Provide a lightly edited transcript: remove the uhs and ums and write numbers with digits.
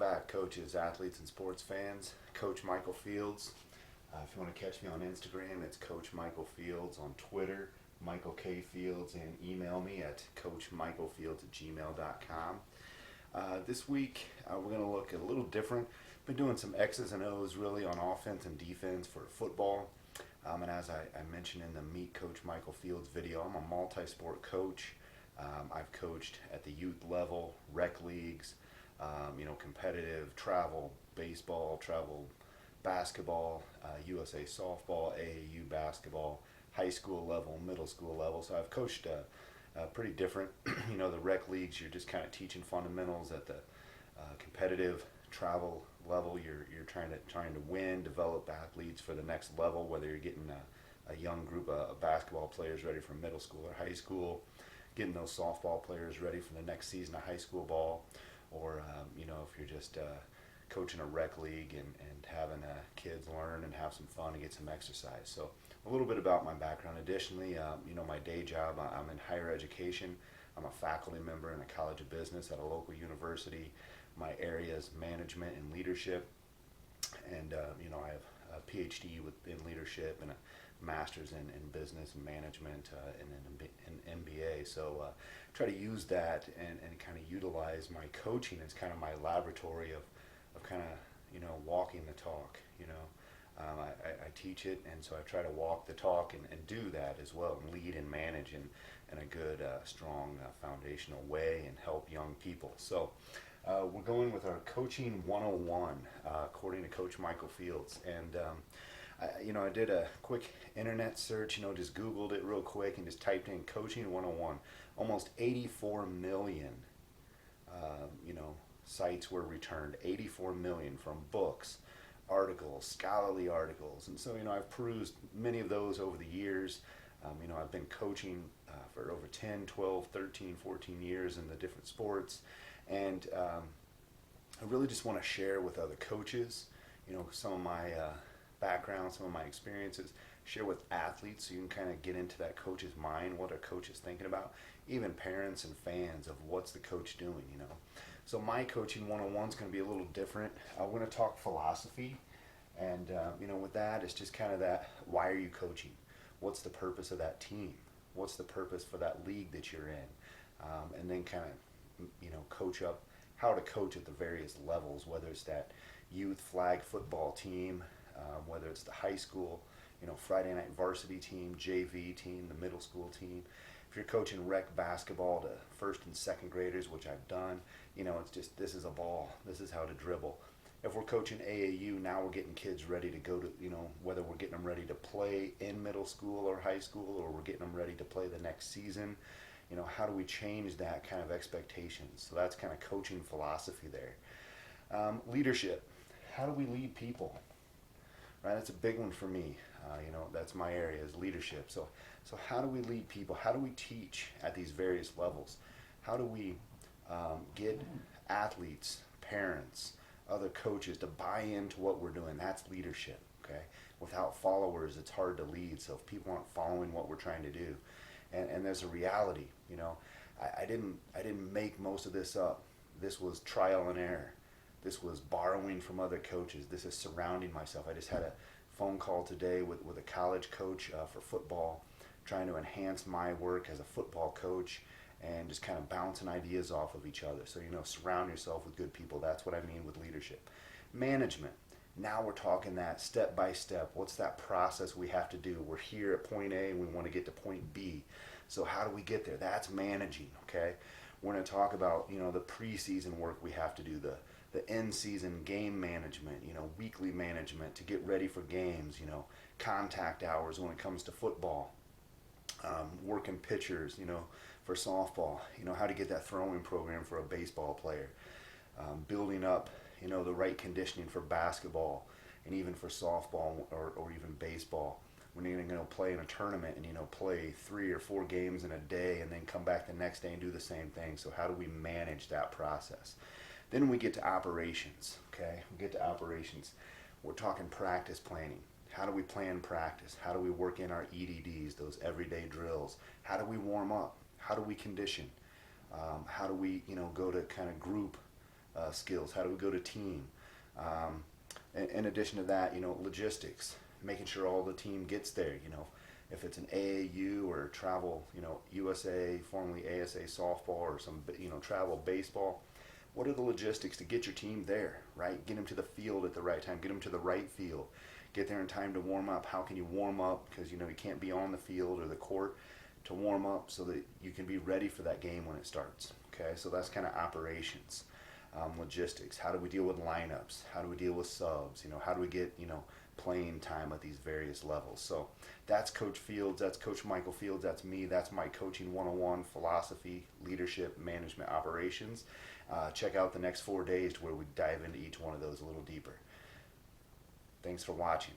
back, coaches, athletes, and sports fans. Coach Michael Fields. If you want to catch me on Instagram, it's Coach Michael Fields. On Twitter, Michael K. Fields, and email me at coachmichaelfields@gmail.com. This week, we're going to look at a little different. Been doing some X's and O's really on offense and defense for football. And as I mentioned in the Meet Coach Michael Fields video, I'm a multi-sport coach. I've coached at the youth level, rec leagues, competitive, travel baseball, travel basketball, USA softball, AAU basketball, high school level, middle school level. So I've coached pretty different. The rec leagues, you're just kind of teaching fundamentals. At the competitive travel level, you're trying to win, develop athletes for the next level, whether you're getting a young group of basketball players ready for middle school or high school, getting those softball players ready for the next season of high school ball, or if you're just coaching a rec league and having kids learn and have some fun and get some exercise. So a little bit about my background. Additionally, my day job, I'm in higher education. I'm a faculty member in a college of business at a local university. My area is management and leadership, and I have a PhD in leadership and a master's in business and management and an MBA. So try to use that and kind of utilize my coaching as kind of my laboratory of kind of walking the talk. I teach it, and so I try to walk the talk and do that as well, and lead and manage in a good, strong, foundational way, and help young people. So we're going with our Coaching 101, according to Coach Michael Fields. And I did a quick internet search, just Googled it real quick and just typed in Coaching 101. Almost 84 million, sites were returned, 84 million, from books, articles, scholarly articles. And so, I've perused many of those over the years. I've been coaching for over 10, 12, 13, 14 years in the different sports. And I really just want to share with other coaches, some of my background, some of my experiences, share with athletes so you can kind of get into that coach's mind, what a coach is thinking about, even parents and fans of what's the coach doing. So my Coaching 101 is going to be a little different. I'm going to talk philosophy, and with that, it's just kind of that, why are you coaching? What's the purpose of that team? What's the purpose for that league that you're in? And then kind of coach up how to coach at the various levels, whether it's that youth flag football team, whether it's the high school, Friday night varsity team, JV team, the middle school team. If you're coaching rec basketball to first and second graders, which I've done, it's just, this is a ball, this is how to dribble. If we're coaching AAU, now we're getting kids ready to go to, whether we're getting them ready to play in middle school or high school, or we're getting them ready to play the next season. How do we change that kind of expectations? So that's kind of coaching philosophy there. Leadership. How do we lead people? Right, that's a big one for me. That's my area, is leadership. So how do we lead people? How do we teach at these various levels? How do we get athletes, parents, other coaches to buy into what we're doing? That's leadership. Okay. Without followers, it's hard to lead. So if people aren't following what we're trying to do, and there's a reality, I didn't make most of this up. This was trial and error. This was borrowing from other coaches. This is surrounding myself. I just had a phone call today with a college coach for football, trying to enhance my work as a football coach and just kind of bouncing ideas off of each other. So, surround yourself with good people. That's what I mean with leadership. Management. Now we're talking that step by step. What's that process we have to do? We're here at point A and we want to get to point B. So how do we get there? That's managing, okay? We're going to talk about, the preseason work we have to do, the in-season game management, weekly management to get ready for games, contact hours when it comes to football, working pitchers, for softball, how to get that throwing program for a baseball player, building up, the right conditioning for basketball and even for softball or even baseball. When you're going to play in a tournament and, play 3 or 4 games in a day and then come back the next day and do the same thing. So how do we manage that process? Then we get to operations, okay? We get to operations. We're talking practice planning. How do we plan practice? How do we work in our EDDs, those everyday drills? How do we warm up? How do we condition? How do we, go to kind of group skills? How do we go to team? In addition to that, logistics, making sure all the team gets there. If it's an AAU or travel, USA, formerly ASA softball, or some, travel baseball, what are the logistics to get your team there, right? Get them to the field at the right time, get them to the right field, get there in time to warm up. How can you warm up? Because, you can't be on the field or the court to warm up so that you can be ready for that game when it starts. Okay, so that's kind of operations. Logistics. How do we deal with lineups? How do we deal with subs? How do we get, playing time at these various levels? So that's Coach Fields, that's Coach Michael Fields, that's me, that's my coaching 101 philosophy, leadership, management, operations. Check out the next 4 days where we dive into each one of those a little deeper. Thanks for watching.